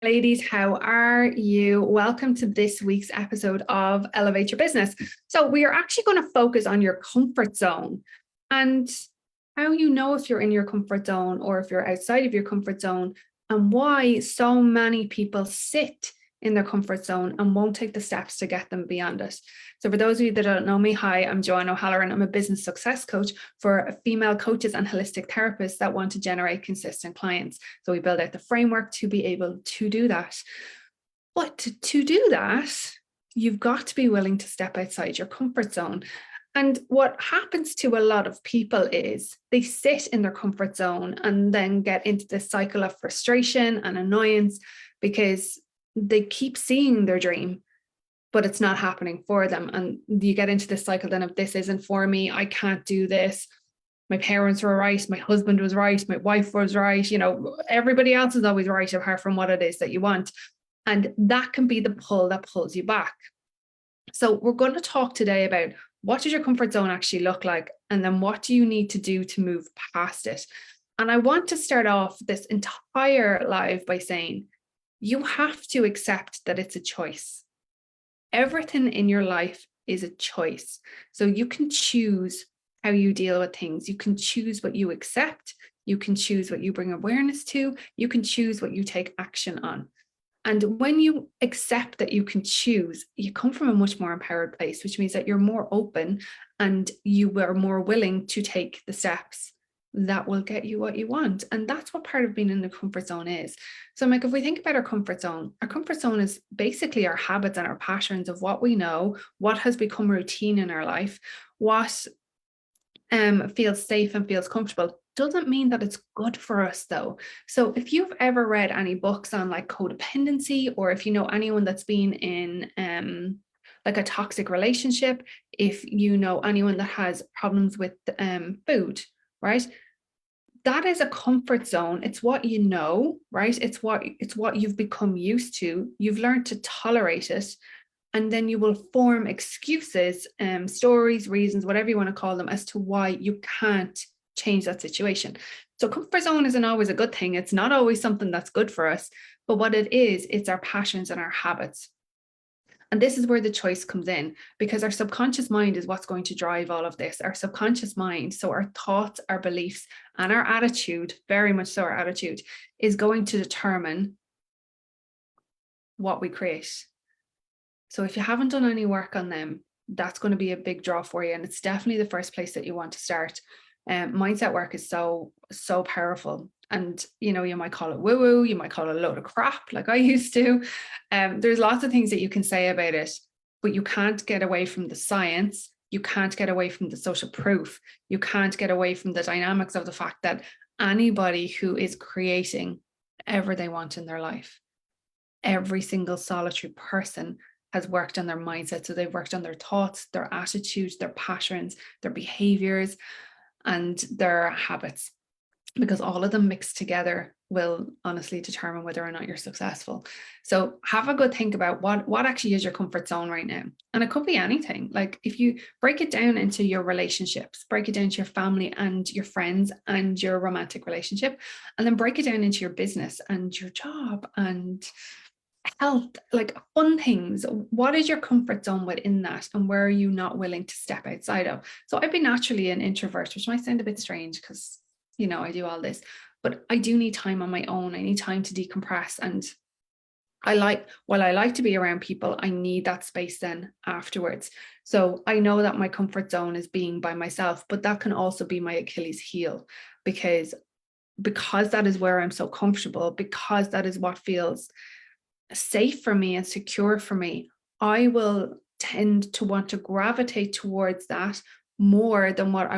Ladies, how are you? Welcome to this week's episode of Elevate Your Business. So, we are actually going to focus on your comfort zone and how you know if you're in your comfort zone or if you're outside of your comfort zone, and why so many people sit in their comfort zone and won't take the steps to get them beyond it. So for those of you that don't know me, hi, I'm Joanne O'Halloran. I'm a business success coach for female coaches and holistic therapists that want to generate consistent clients. So we build out the framework to be able to do that. But to do that, you've got to be willing to step outside your comfort zone. And what happens to a lot of people is they sit in their comfort zone and then get into this cycle of frustration and annoyance because they keep seeing their dream, but it's not happening for them. And you get into this cycle then of, this isn't for me, I can't do this. My parents were right, my husband was right, my wife was right, everybody else is always right apart from what it is that you want. And that can be the pull that pulls you back. So we're going to talk today about, what does your comfort zone actually look like? And then what do you need to do to move past it? And I want to start off this entire live by saying, you have to accept that it's a choice. Everything in your life is a choice. So you can choose how you deal with things. You can choose what you accept. You can choose what you bring awareness to. You can choose what you take action on. And when you accept that you can choose, you come from a much more empowered place, which means that you're more open and you are more willing to take the steps that will get you what you want. And that's what part of being in the comfort zone is. So Mike, if we think about our comfort zone is basically our habits and our patterns of what we know, what has become routine in our life, what feels safe and feels comfortable. Doesn't mean that it's good for us though. So if you've ever read any books on like codependency, or if you know anyone that's been in like a toxic relationship, if you know anyone that has problems with food, right? That is a comfort zone. It's what you know, right? It's what you've become used to. You've learned to tolerate it. And then you will form excuses, stories, reasons, whatever you want to call them, as to why you can't change that situation. So comfort zone isn't always a good thing. It's not always something that's good for us. But what it is, it's our passions and our habits. And this is where the choice comes in, because our subconscious mind is what's going to drive all of this. Our subconscious mind, so our thoughts, our beliefs, and our attitude, very much so our attitude, is going to determine what we create. So if you haven't done any work on them, that's going to be a big draw for you. And it's definitely the first place that you want to start. Mindset work is so powerful. And, you might call it woo-woo, you might call it a load of crap like I used to. There's lots of things that you can say about it, but you can't get away from the science. You can't get away from the social proof. You can't get away from the dynamics of the fact that anybody who is creating whatever they want in their life, every single solitary person has worked on their mindset. So they've worked on their thoughts, their attitudes, their patterns, their behaviors, and their habits, because all of them mixed together will honestly determine whether or not you're successful. So have a good think about what actually is your comfort zone right now. And it could be anything. Like if you break it down into your relationships, break it down to your family and your friends and your romantic relationship, and then break it down into your business and your job and health, like fun things. What is your comfort zone within that, and where are you not willing to step outside of? So I've been naturally an introvert, which might sound a bit strange because I do all this, but I do need time on my own. I need time to decompress. And while I like to be around people, I need that space then afterwards. So I know that my comfort zone is being by myself, but that can also be my Achilles heel, because that is where I'm so comfortable, because that is what feels safe for me and secure for me. I will tend to want to gravitate towards that more than what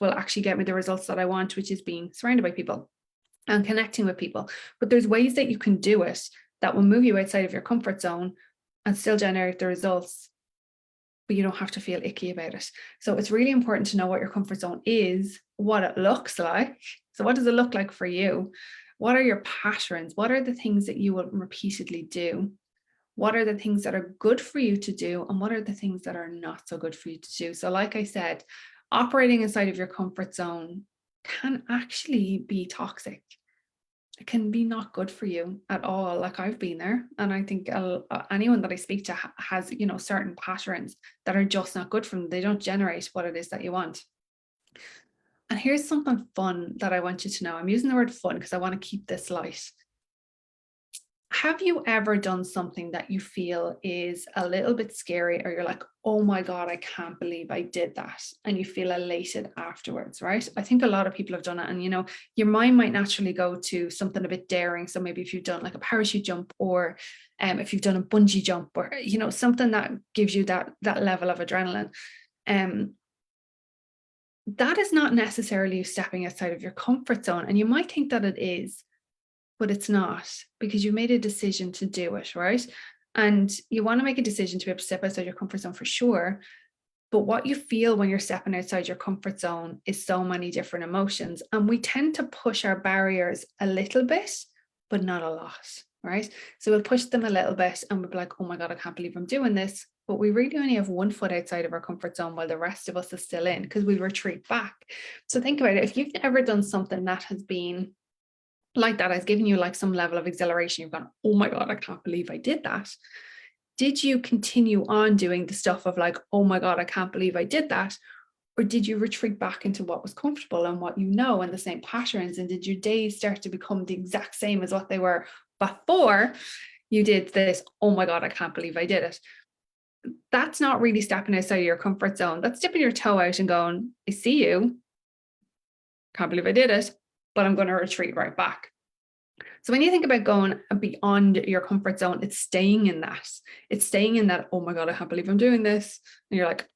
will actually get me the results that I want, which is being surrounded by people and connecting with people. But there's ways that you can do it that will move you outside of your comfort zone and still generate the results, but you don't have to feel icky about it. So it's really important to know what your comfort zone is, what it looks like. So what does it look like for you? What are your patterns? What are the things that you will repeatedly do? What are the things that are good for you to do? And what are the things that are not so good for you to do? So like I said, operating inside of your comfort zone can actually be toxic. it can be not good for you at all. Like I've been there, and I think anyone that I speak to has, certain patterns that are just not good for them. They don't generate what it is that you want. And here's something fun that I want you to know. I'm using the word fun because I want to keep this light. Have you ever done something that you feel is a little bit scary, or you're like, oh my God, I can't believe I did that? And you feel elated afterwards, right? I think a lot of people have done it. And, your mind might naturally go to something a bit daring. So maybe if you've done like a parachute jump, or if you've done a bungee jump, or, something that gives you that level of adrenaline. That is not necessarily you stepping outside of your comfort zone. And you might think that it is, but it's not, because you made a decision to do it, right? And you want to make a decision to be able to step outside your comfort zone for sure. But what you feel when you're stepping outside your comfort zone is so many different emotions. And we tend to push our barriers a little bit, but not a lot, right? So we'll push them a little bit and we'll be like, oh my God, I can't believe I'm doing this. But we really only have one foot outside of our comfort zone while the rest of us is still in, because we retreat back. So think about it. If you've ever done something that has been like that, has given you like some level of exhilaration, you've gone, oh my God, I can't believe I did that. Did you continue on doing the stuff of like, oh my God, I can't believe I did that? Or did you retreat back into what was comfortable and what you know and the same patterns? And did your days start to become the exact same as what they were before you did this? Oh my God, I can't believe I did it. That's not really stepping outside of your comfort zone. That's dipping your toe out and going, I see you. Can't believe I did it, but I'm going to retreat right back. So when you think about going beyond your comfort zone, it's staying in that. It's staying in that, oh my God, I can't believe I'm doing this. And you're like,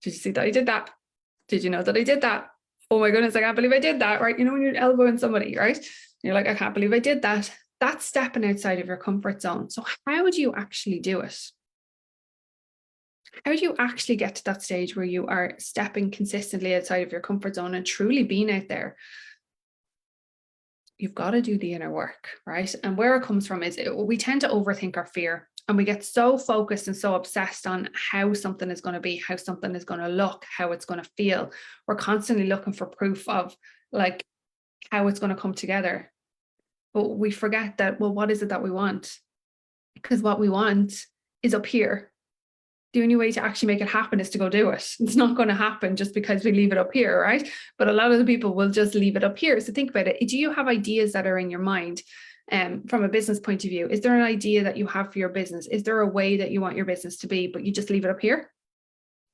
did you see that I did that? Did you know that I did that? Oh my goodness, I can't believe I did that, right? When you're elbowing somebody, right? You're like, I can't believe I did that. That's stepping outside of your comfort zone. So how would you actually do it? How do you actually get to that stage where you are stepping consistently outside of your comfort zone and truly being out there? You've got to do the inner work, right? And where it comes from is we tend to overthink our fear, and we get so focused and so obsessed on how something is going to be, how something is going to look, how it's going to feel. We're constantly looking for proof of like how it's going to come together. But we forget that, well, what is it that we want? Because what we want is up here. The only way to actually make it happen is to go do it. It's not going to happen just because we leave it up here, right? But a lot of the people will just leave it up here. So think about it. Do you have ideas that are in your mind from a business point of view? Is there an idea that you have for your business? Is there a way that you want your business to be, but you just leave it up here?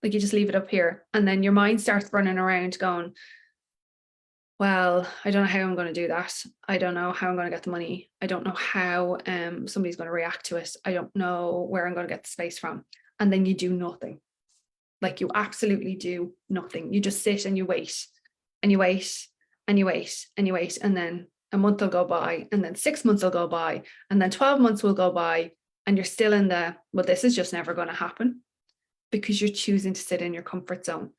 Like you just leave it up here, and then your mind starts running around going, well, I don't know how I'm going to do that. I don't know how I'm going to get the money. I don't know how somebody's going to react to it. I don't know where I'm going to get the space from. And then you do nothing. Like you absolutely do nothing. You just sit and you wait and you wait and you wait and you wait. And then a month will go by, and then 6 months will go by, and then 12 months will go by. And you're still in well, this is just never going to happen, because you're choosing to sit in your comfort zone.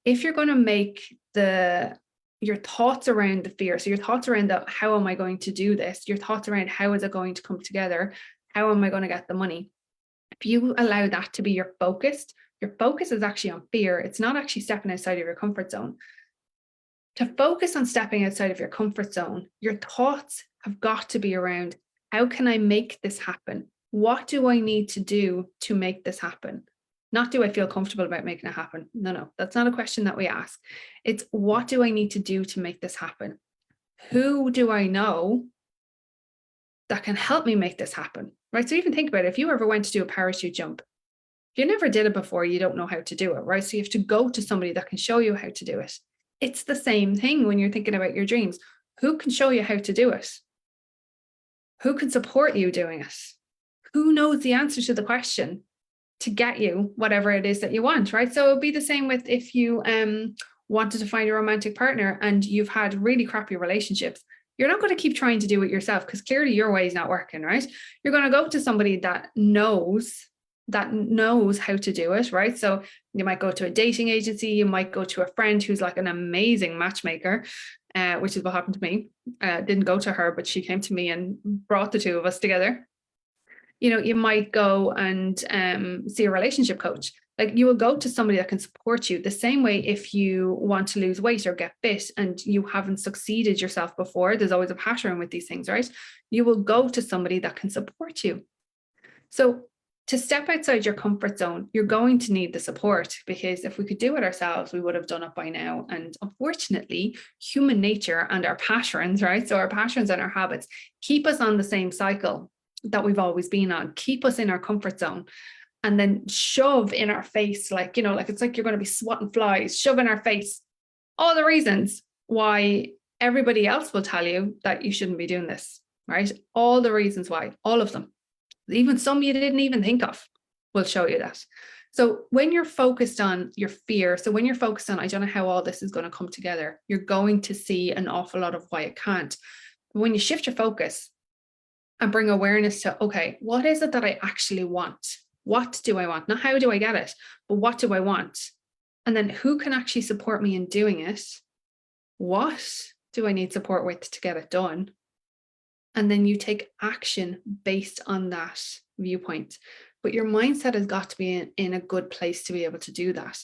If you're going to make your thoughts around the fear, so your thoughts around how am I going to do this? Your thoughts around how is it going to come together? How am I going to get the money? If you allow that to be your focus is actually on fear. It's not actually stepping outside of your comfort zone. To focus on stepping outside of your comfort zone, your thoughts have got to be around, how can I make this happen? What do I need to do to make this happen? Not, do I feel comfortable about making it happen? No, that's not a question that we ask. It's, what do I need to do to make this happen? Who do I know that can help me make this happen? Right? So even think about it. If you ever went to do a parachute jump, if you never did it before, you don't know how to do it, right? So you have to go to somebody that can show you how to do it. It's the same thing when you're thinking about your dreams. Who can show you how to do it? Who can support you doing it? Who knows the answer to the question to get you whatever it is that you want, right? So it would be the same with if you wanted to find a romantic partner and you've had really crappy relationships. You're not going to keep trying to do it yourself, because clearly your way is not working, right? You're going to go to somebody that knows how to do it, right? So you might go to a dating agency, you might go to a friend who's like an amazing matchmaker, which is what happened to me. Didn't go to her, but she came to me and brought the two of us together. You might go and see a relationship coach. Like you will go to somebody that can support you the same way. If you want to lose weight or get fit and you haven't succeeded yourself before, there's always a pattern with these things, right? You will go to somebody that can support you. So to step outside your comfort zone, you're going to need the support, because if we could do it ourselves, we would have done it by now. And unfortunately, human nature and our patterns, right? So our patterns and our habits keep us on the same cycle that we've always been on, keep us in our comfort zone, and then shove in our face, like, like it's like you're going to be swatting flies, shove in our face all the reasons why everybody else will tell you that you shouldn't be doing this, right? All the reasons why, all of them. Even some you didn't even think of will show you that. So when you're focused on your fear, so when you're focused on, I don't know how all this is going to come together, you're going to see an awful lot of why it can't. But when you shift your focus and bring awareness to, okay, what is it that I actually want? What do I want? Not how do I get it, but what do I want? And then who can actually support me in doing it? What do I need support with to get it done? And then you take action based on that viewpoint. But your mindset has got to be in a good place to be able to do that.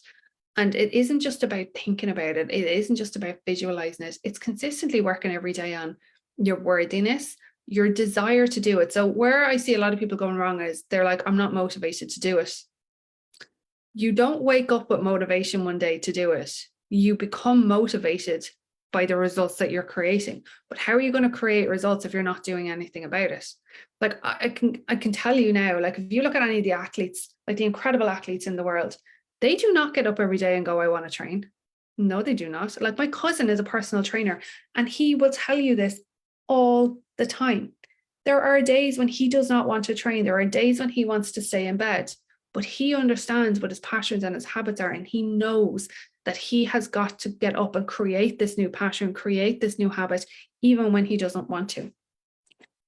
And it isn't just about thinking about it. It isn't just about visualizing it. It's consistently working every day on your worthiness, your desire to do it. So where I see a lot of people going wrong is they're like, I'm not motivated to do it. You don't wake up with motivation one day to do it. You become motivated by the results that you're creating. But how are you going to create results if you're not doing anything about it? Like I can tell you now, like if you look at any of the athletes, like the incredible athletes in the world, they do not get up every day and go, I want to train. No, they do not. Like my cousin is a personal trainer and he will tell you this all the time. There are days when he does not want to train. There are days when he wants to stay in bed, but he understands what his passions and his habits are. And he knows that he has got to get up and create this new passion, create this new habit, even when he doesn't want to.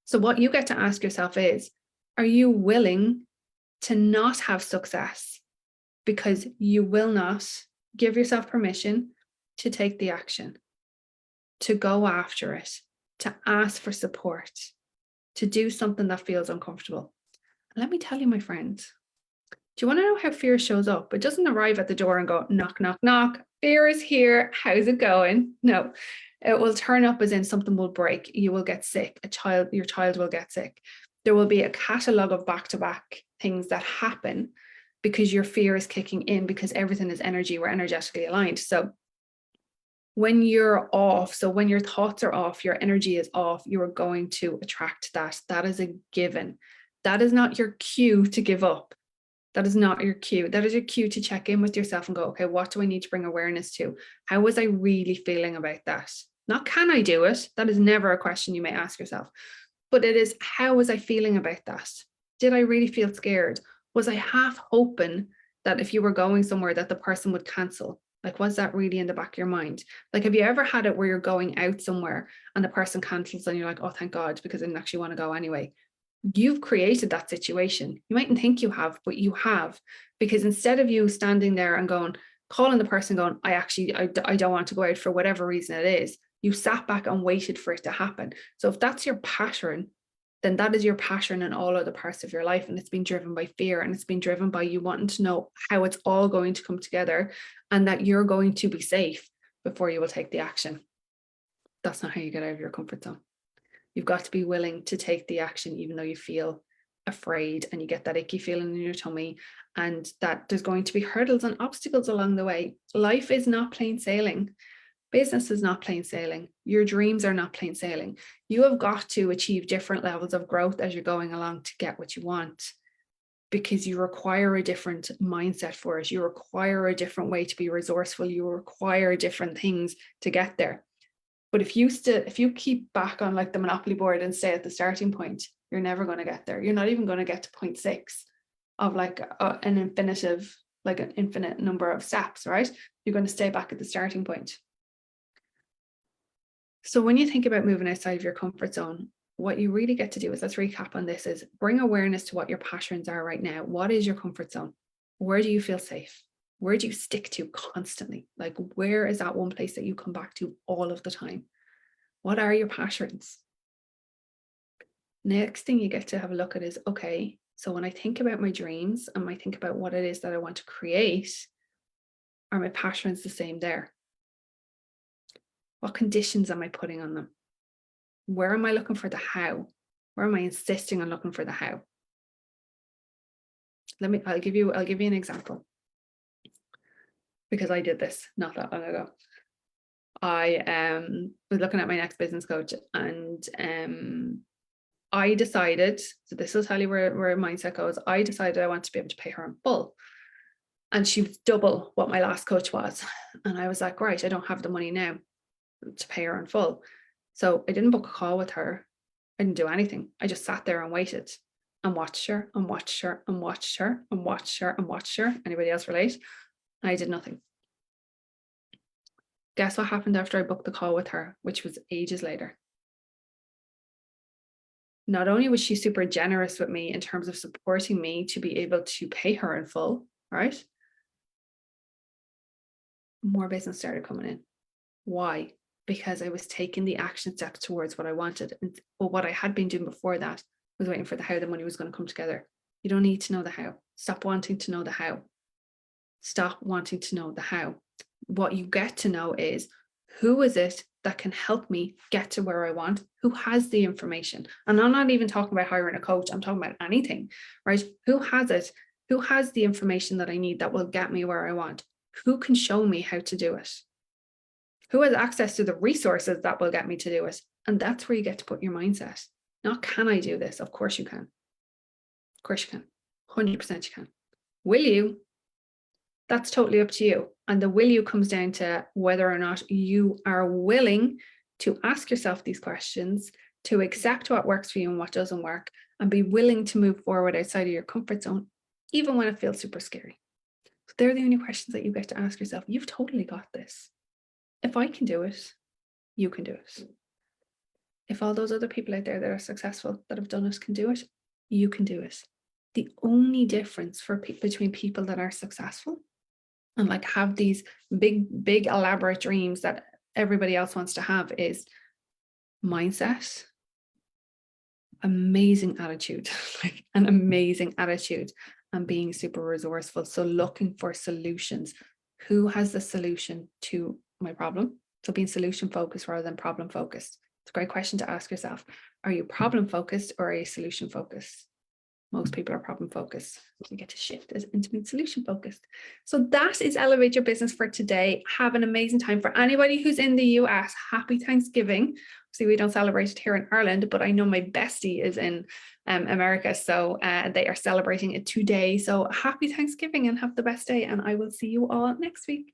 So what you get to ask yourself is, are you willing to not have success? Because you will not. Give yourself permission to take the action, to go after it, to ask for support, to do something that feels uncomfortable. And let me tell you, my friends, do you want to know how fear shows up? It doesn't arrive at the door and go, knock, knock, knock. Fear is here. How's it going? No, it will turn up as in something will break. You will get sick. Your child will get sick. There will be a catalogue of back-to-back things that happen because your fear is kicking in, because everything is energy. We're energetically aligned. So when you're off, so when your thoughts are off, your energy is off, you are going to attract that. That is a given. That is not your cue to give up. That is not your cue. That is your cue to check in with yourself and go, okay, what do I need to bring awareness to? How was I really feeling about that? Not can I do it? That is never a question you may ask yourself, but it is, how was I feeling about that? Did I really feel scared? Was I half hoping that if you were going somewhere that the person would cancel? Like, was that really in the back of your mind? Like, have you ever had it where you're going out somewhere and the person cancels and you're like, oh, thank God, because I didn't actually want to go anyway? You've created that situation. You mightn't think you have, but you have, because instead of you standing there and going, calling the person going, I don't want to go out for whatever reason it is, you sat back and waited for it to happen. So if that's your pattern, then that is your pattern in all other parts of your life. And it's been driven by fear, and it's been driven by you wanting to know how it's all going to come together and that you're going to be safe before you will take the action. That's not how you get out of your comfort zone. You've got to be willing to take the action, even though you feel afraid and you get that icky feeling in your tummy, and that there's going to be hurdles and obstacles along the way. Life is not plain sailing. Business is not plain sailing. Your dreams are not plain sailing. You have got to achieve different levels of growth as you're going along to get what you want, because you require a different mindset for it. You require a different way to be resourceful. You require different things to get there. But if you keep back on like the Monopoly board and stay at the starting point, you're never going to get there. You're not even going to get to point 6 of like an infinitive, like an infinite number of steps, right? You're going to stay back at the starting point. So when you think about moving outside of your comfort zone, what you really get to do is, let's recap on this, is bring awareness to what your patterns are right now. What is your comfort zone? Where do you feel safe? Where do you stick to constantly? Like, where is that one place that you come back to all of the time? What are your patterns? Next thing you get to have a look at is, okay, So when I think about my dreams and I think about what it is that I want to create, are my passions the same there? What conditions am I putting on them? Where am I looking for the how? Where am I insisting on looking for the how? I'll give you an example, because I did this not that long ago. I was looking at my next business coach, and I decided, so this will tell you where mindset goes. I decided I want to be able to pay her in full. And she was double what my last coach was. And I was like, right, I don't have the money now to pay her in full. So I didn't book a call with her. I didn't do anything. I just sat there and waited and watched her and watched her and watched her and watched her and watched her. Anybody else relate? I did nothing. Guess what happened after I booked the call with her, which was ages later? Not only was she super generous with me in terms of supporting me to be able to pay her in full, right? More business started coming in. Why? Because I was taking the action steps towards what I wanted. But what I had been doing before that was waiting for the how the money was going to come together. You don't need to know the how. Stop wanting to know the how. Stop wanting to know the how. What you get to know is, who is it that can help me get to where I want? Who has the information? And I'm not even talking about hiring a coach. I'm talking about anything, right? Who has it? Who has the information that I need that will get me where I want? Who can show me how to do it? Who has access to the resources that will get me to do it? And that's where you get to put your mindset. Not, can I do this? Of course you can. Of course you can. 100% you can. Will you? That's totally up to you. And the will you comes down to whether or not you are willing to ask yourself these questions, to accept what works for you and what doesn't work, and be willing to move forward outside of your comfort zone, even when it feels super scary. So they're the only questions that you get to ask yourself. You've totally got this. If I can do it, you can do it. If all those other people out there that are successful, that have done it, can do it, you can do it. The only difference between people that are successful and like have these big elaborate dreams that everybody else wants to have is mindset, amazing attitude, like an amazing attitude, and being super resourceful. So looking for solutions. Who has the solution to my problem? So being solution focused rather than problem focused. It's a great question to ask yourself. Are you problem focused or are you solution focused? Most people are problem focused. You get to shift it into being solution focused. So that is Elevate Your Business for today. Have an amazing time. For anybody who's in the US, happy Thanksgiving. See, we don't celebrate it here in Ireland, but I know my bestie is in America. So they are celebrating it today. So happy Thanksgiving and have the best day. And I will see you all next week.